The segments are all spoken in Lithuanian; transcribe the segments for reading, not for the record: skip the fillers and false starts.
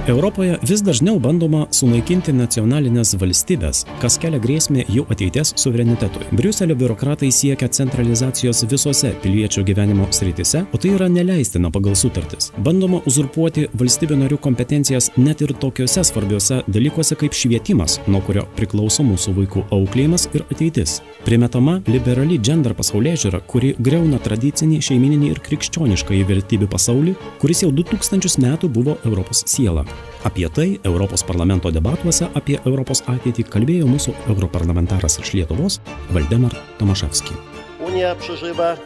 Europoje vis dažniau bandoma sunaikinti nacionalinės valstybės, kas kelia grėsmę jų ateities suverenitetui. Briuselio biurokratai siekia centralizacijos visose piliečių gyvenimo srityse, o tai yra neleistina pagal sutartis. Bandoma uzurpuoti valstybių narių kompetencijas net ir tokiuose svarbiuose dalykuose kaip švietimas, nuo kurio priklauso mūsų vaikų auklėjimas ir ateitis. Primetama liberali gender pasaulėžiūra, kuri griauna tradicinį, šeimininį ir krikščionišką vertybių pasaulį, kuris jau 2000 metų buvo Europos siela. Apie tai Europos parlamento debatuose apie Europos ateitį kalbėjo mūsų europarlamentaras iš Lietuvos Valdemar Tomaševski.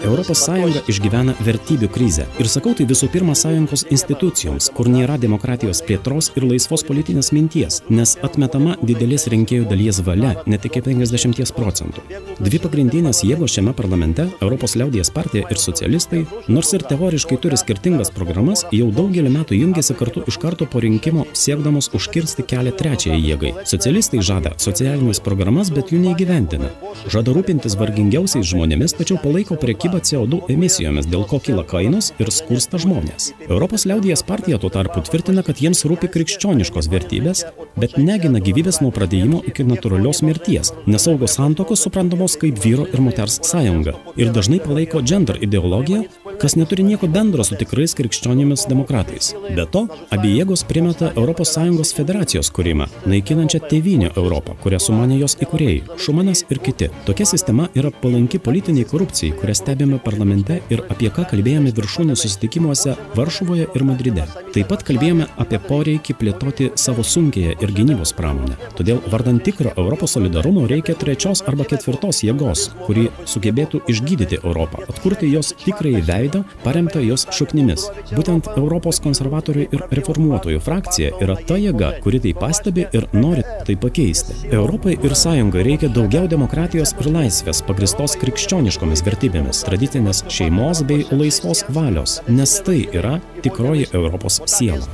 Europos Sąjunga išgyvena vertybių krizę. Ir sakau tai visų pirma sąjungos institucijoms, kur nėra demokratijos plėtros ir laisvos politinės minties, nes atmetama didelės rinkėjų dalies valia, net iki 50%. Dvi pagrindinės jėgos šiame parlamente, Europos liaudies partija ir socialistai, nors ir teoriškai turi skirtingas programas, jau daugelį metų jungiasi kartu iš karto po rinkimo, siekdamos užkirsti kelią trečiajai jėgai. Socialistai žada socialinės programas, bet jų neįgyvendina. Žada rūpintis vargingiausiais žmonėmis, tačiau palaiko prekybą CO2 emisijomis, dėl ko kyla kainos ir skursta žmonės. Europos liaudies partija tuo tarpu tvirtina, kad jiems rūpi krikščioniškos vertybės, bet negina gyvybės nuo pradėjimo iki natūralios mirties, nesaugos santuokos suprantamos kaip vyro ir moters sąjunga ir dažnai palaiko gender ideologiją, kas neturi nieko bendro su tikrais krikščionimis demokratais. Be to, abi jėgos primeta ES federacijos kūrimą, naikinančią tėvynę Europą, kurią sumanė jos įkūrėjai, Šumanas ir kiti. Tokia sistema yra palanki politiniai korupcijai, kurią stebime parlamente ir apie ką kalbėjome viršūnių susitikimuose Varšuvoje ir Madride. Taip pat kalbėjome apie poreikį plėtoti savo sunkiąją ir gynybos pramonę. Todėl vardant tikro Europos solidarumo reikia trečios arba ketvirtos jėgos, kuri sugebėtų išgydyti Europą, atkurti jos tikrąjį veidą, paremtą jos šaknimis. Būtent Europos konservatorių ir reformuotojų frakcija yra ta jėga, kuri tai pastebi ir nori tai pakeisti. Europai ir sąjungai reikia daugiau demokratijos ir laisvės pagristos krikščioniškomis vertybėmis, tradicinės šeimos bei laisvos valios, nes tai yra tikroji Europos siela.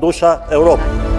Dusza Europy.